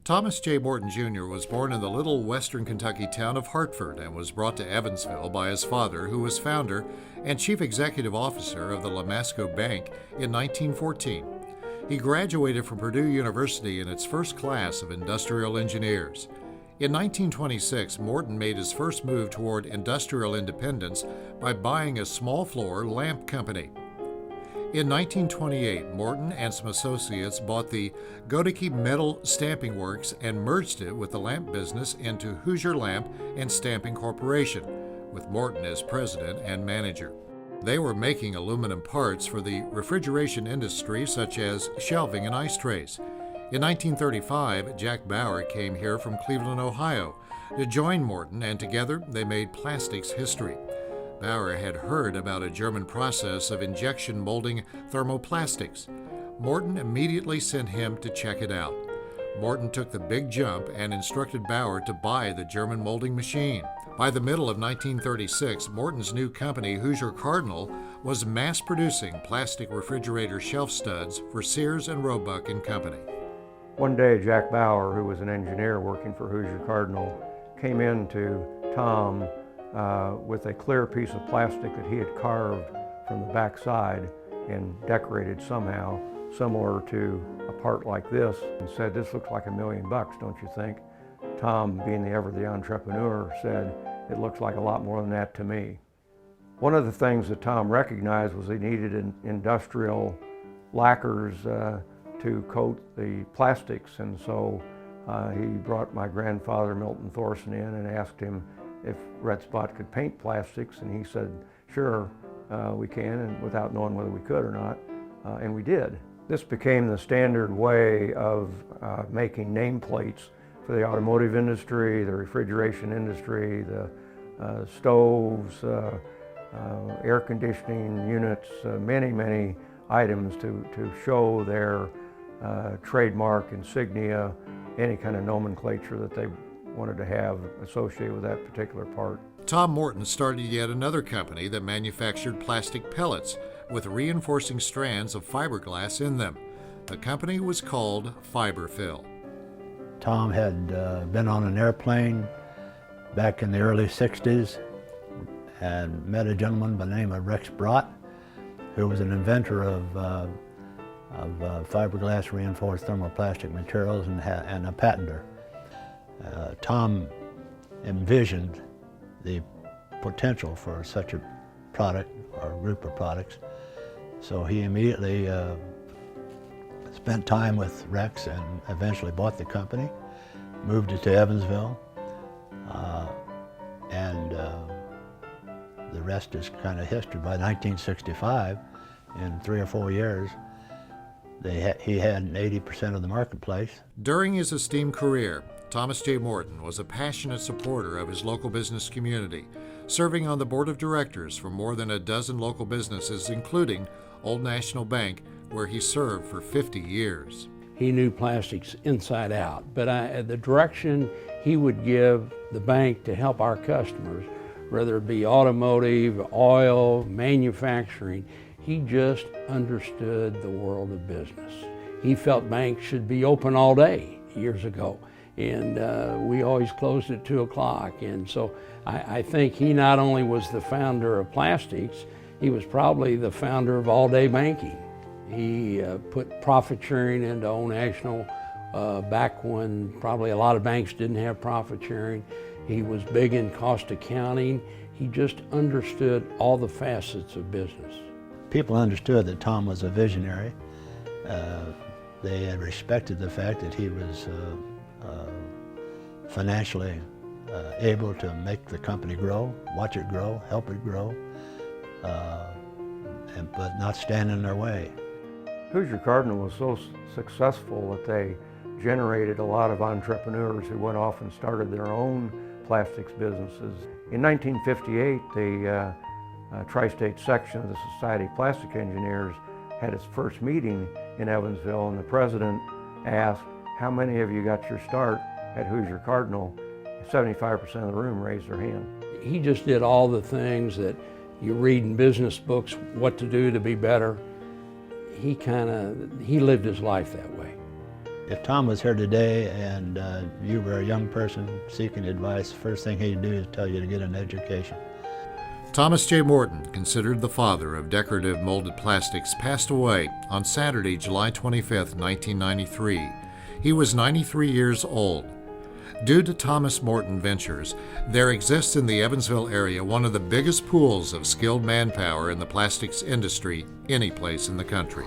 Thomas J. Morton Jr. was born in the little western Kentucky town of Hartford and was brought to Evansville by his father, who was founder and chief executive officer of the Lamasco Bank in 1914. He graduated from Purdue University in its first class of industrial engineers. In 1926, Morton made his first move toward industrial independence by buying a small floor lamp company. In 1928, Morton and some associates bought the Godeke Metal Stamping Works and merged it with the lamp business into Hoosier Lamp and Stamping Corporation, with Morton as president and manager. They were making aluminum parts for the refrigeration industry, such as shelving and ice trays. In 1935, Jack Bauer came here from Cleveland, Ohio, to join Morton, and together they made plastics history. Bauer had heard about a German process of injection molding thermoplastics. Morton immediately sent him to check it out. Morton took the big jump and instructed Bauer to buy the German molding machine. By the middle of 1936, Morton's new company, Hoosier Cardinal, was mass-producing plastic refrigerator shelf studs for Sears and Roebuck and Company. One day, Jack Bauer, who was an engineer working for Hoosier Cardinal, came in to Tom with a clear piece of plastic that he had carved from the back side and decorated somehow, similar to a part like this, and said, "This looks like $1 million, don't you think?" Tom, being the entrepreneur, said, "It looks like a lot more than that to me." One of the things that Tom recognized was he needed industrial lacquers to coat the plastics, and so he brought my grandfather, Milton Thorson, in and asked him if Red Spot could paint plastics, and he said, "Sure, we can," and without knowing whether we could or not, and we did. This became the standard way of making nameplates for the automotive industry, the refrigeration industry, the stoves, air conditioning units, many items to show their trademark, insignia, any kind of nomenclature that they wanted to have associated with that particular part. Tom Morton started yet another company that manufactured plastic pellets with reinforcing strands of fiberglass in them. The company was called Fiberfil. Tom had been on an airplane back in the early 60s and met a gentleman by the name of Rex Brott, who was an inventor of fiberglass reinforced thermoplastic materials and a patenter. Tom envisioned the potential for such a product or group of products, so he immediately spent time with Rex and eventually bought the company, moved it to Evansville, and the rest is kind of history. By 1965, in 3 or 4 years, he had 80% of the marketplace. During his esteemed career, Thomas J. Morton was a passionate supporter of his local business community, serving on the board of directors for more than a dozen local businesses, including Old National Bank, where he served for 50 years. He knew plastics inside out, but the direction he would give the bank to help our customers, whether it be automotive, oil, manufacturing, he just understood the world of business. He felt banks should be open all day years ago, and we always closed at 2 o'clock. And so I think he not only was the founder of plastics, he was probably the founder of all-day banking. He put profit sharing into Old National back when probably a lot of banks didn't have profit sharing. He was big in cost accounting. He just understood all the facets of business. People understood that Tom was a visionary. They had respected the fact that he was financially able to make the company grow, watch it grow, help it grow, but not stand in their way. Hoosier Cardinal was so successful that they generated a lot of entrepreneurs who went off and started their own plastics businesses. In 1958, the Tri-State section of the Society of Plastic Engineers had its first meeting in Evansville, and the president asked, "How many of you got your start at Hoosier Cardinal?" 75% of the room raised their hand. He just did all the things that you read in business books, what to do to be better. He lived his life that way. If Tom was here today and you were a young person seeking advice, first thing he'd do is tell you to get an education. Thomas J. Morton, considered the father of decorative molded plastics, passed away on Saturday, July 25, 1993. He was 93 years old. Due to Thomas Morton Ventures, there exists in the Evansville area one of the biggest pools of skilled manpower in the plastics industry any place in the country.